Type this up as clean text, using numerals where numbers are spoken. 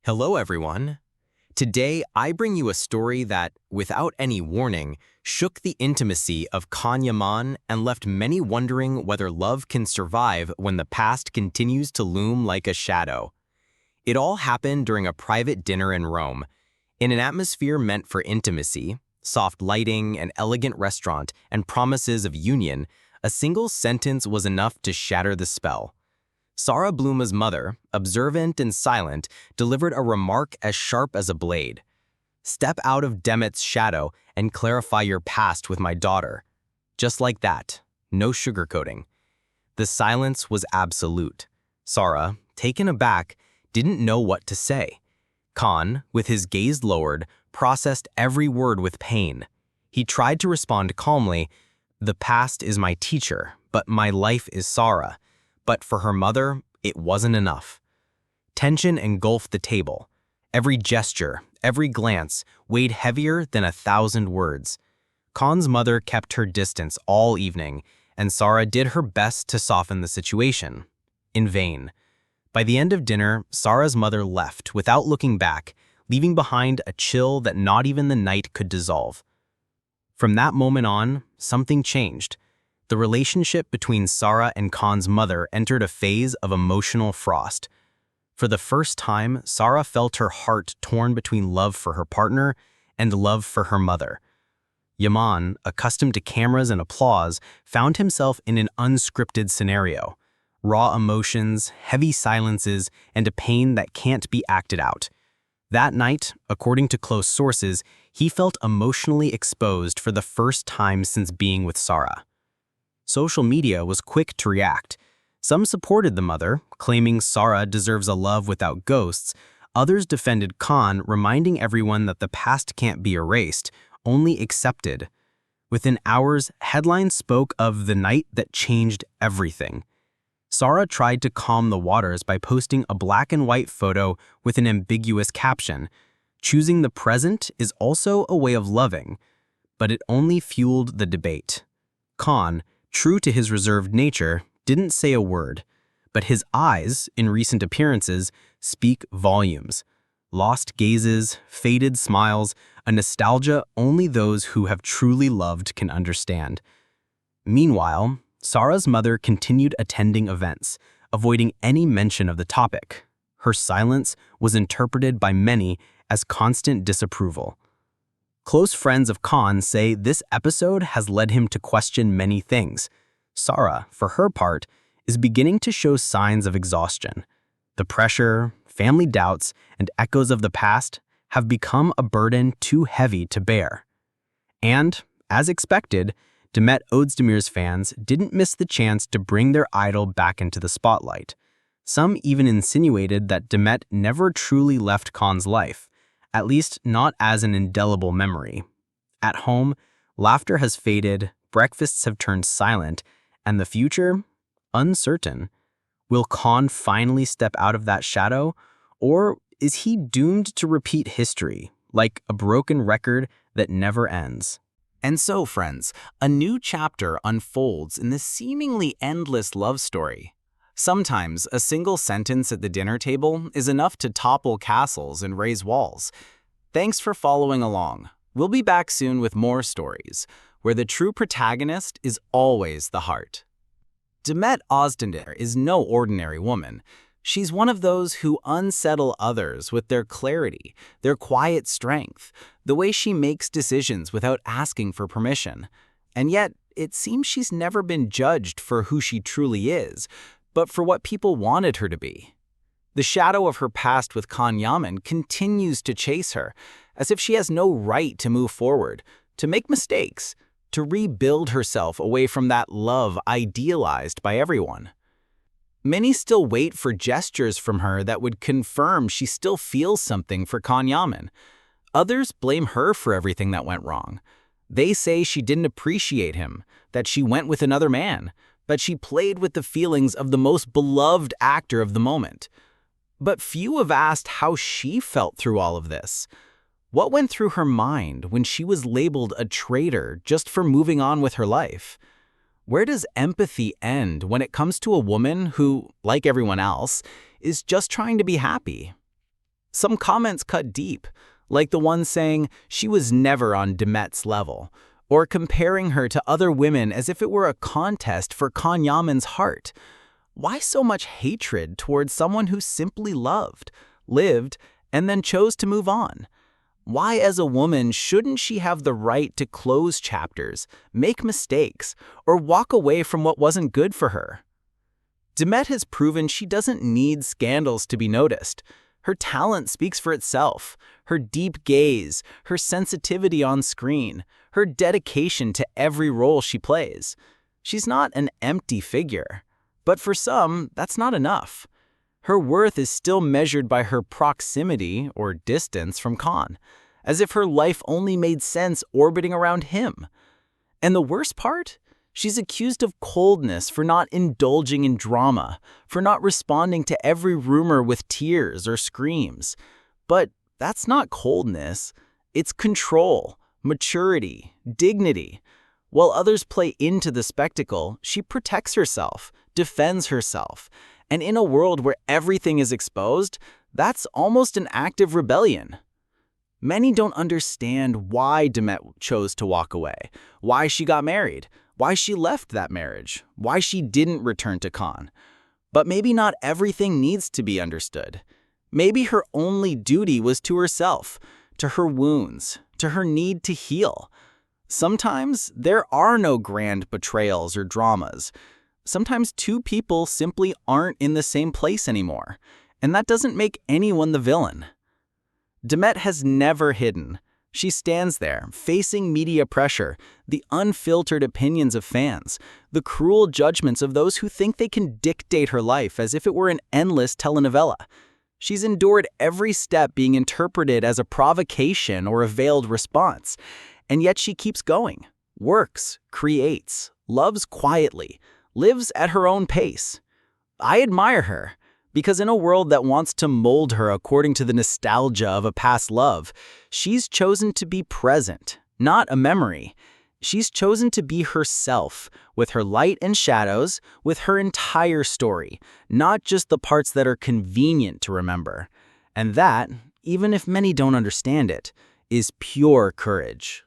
Hello, everyone. Today, I bring you a story that, without any warning, shook the intimacy of Yaman and left many wondering whether love can survive when the past continues to loom like a shadow. It all happened during a private dinner in Rome. In an atmosphere meant for intimacy, soft lighting, an elegant restaurant, and promises of union, a single sentence was enough to shatter the spell. Sarah Bluma's mother, observant and silent, delivered a remark as sharp as a blade. "Step out of Demet's shadow and clarify your past with my daughter." Just like that, no sugarcoating. The silence was absolute. Sarah, taken aback, didn't know what to say. Khan, with his gaze lowered, processed every word with pain. He tried to respond calmly, "The past is my teacher, but my life is Sarah." But for her mother, it wasn't enough. Tension engulfed the table. Every gesture, every glance, weighed heavier than 1,000 words. Khan's mother kept her distance all evening, and Sarah did her best to soften the situation. In vain. By the end of dinner, Sarah's mother left without looking back, leaving behind a chill that not even the night could dissolve. From that moment on, something changed. The relationship between Sarah and Khan's mother entered a phase of emotional frost. For the first time, Sarah felt her heart torn between love for her partner and love for her mother. Yaman, accustomed to cameras and applause, found himself in an unscripted scenario. Raw emotions, heavy silences, and a pain that can't be acted out. That night, according to close sources, he felt emotionally exposed for the first time since being with Sarah. Social media was quick to react. Some supported the mother, claiming Sarah deserves a love without ghosts. Others defended Khan, reminding everyone that the past can't be erased, only accepted. Within hours, headlines spoke of the night that changed everything. Sarah tried to calm the waters by posting a black and white photo with an ambiguous caption. "Choosing the present is also a way of loving." But it only fueled the debate. Khan, true to his reserved nature, didn't say a word, but his eyes, in recent appearances, speak volumes. Lost gazes, faded smiles, a nostalgia only those who have truly loved can understand. Meanwhile, Sarah's mother continued attending events, avoiding any mention of the topic. Her silence was interpreted by many as constant disapproval. Close friends of Khan say this episode has led him to question many things. Sarah, for her part, is beginning to show signs of exhaustion. The pressure, family doubts, and echoes of the past have become a burden too heavy to bear. And, as expected, Demet Özdemir's fans didn't miss the chance to bring their idol back into the spotlight. Some even insinuated that Demet never truly left Khan's life, at least not as an indelible memory. At home, laughter has faded, breakfasts have turned silent, and the future? Uncertain. Will Khan finally step out of that shadow, or is he doomed to repeat history, like a broken record that never ends? And so, friends, a new chapter unfolds in this seemingly endless love story. Sometimes a single sentence at the dinner table is enough to topple castles and raise walls. Thanks for following along. We'll be back soon with more stories, where the true protagonist is always the heart. Demet Özdemir is no ordinary woman. She's one of those who unsettle others with their clarity, their quiet strength, the way she makes decisions without asking for permission. And yet, it seems she's never been judged for who she truly is, but for what people wanted her to be. The shadow of her past with Yaman continues to chase her, as if she has no right to move forward, to make mistakes, to rebuild herself away from that love idealized by everyone. Many still wait for gestures from her that would confirm she still feels something for Yaman. Others blame her for everything that went wrong. They say she didn't appreciate him, that she went with another man, but she played with the feelings of the most beloved actor of the moment. But few have asked how she felt through all of this. What went through her mind when she was labeled a traitor just for moving on with her life? Where does empathy end when it comes to a woman who, like everyone else, is just trying to be happy? Some comments cut deep, like the one saying she was never on Demet's level, or comparing her to other women as if it were a contest for Yaman's heart. Why so much hatred towards someone who simply loved, lived, and then chose to move on? Why, as a woman, shouldn't she have the right to close chapters, make mistakes, or walk away from what wasn't good for her? Demet has proven she doesn't need scandals to be noticed. Her talent speaks for itself. Her deep gaze, her sensitivity on screen, her dedication to every role she plays. She's not an empty figure. But for some, that's not enough. Her worth is still measured by her proximity or distance from Khan, as if her life only made sense orbiting around him. And the worst part? She's accused of coldness for not indulging in drama, for not responding to every rumor with tears or screams. But that's not coldness. It's control, maturity, dignity. While others play into the spectacle, she protects herself, defends herself. And in a world where everything is exposed, that's almost an act of rebellion. Many don't understand why Demet chose to walk away, why she got married, why she left that marriage, why she didn't return to Khan. But maybe not everything needs to be understood. Maybe her only duty was to herself, to her wounds, to her need to heal. Sometimes there are no grand betrayals or dramas. Sometimes two people simply aren't in the same place anymore, and that doesn't make anyone the villain. Demet has never hidden. She stands there, facing media pressure, the unfiltered opinions of fans, the cruel judgments of those who think they can dictate her life as if it were an endless telenovela. She's endured every step being interpreted as a provocation or a veiled response, and yet she keeps going, works, creates, loves quietly, lives at her own pace. I admire her, because in a world that wants to mold her according to the nostalgia of a past love, she's chosen to be present, not a memory. She's chosen to be herself, with her light and shadows, with her entire story, not just the parts that are convenient to remember. And that, even if many don't understand it, is pure courage.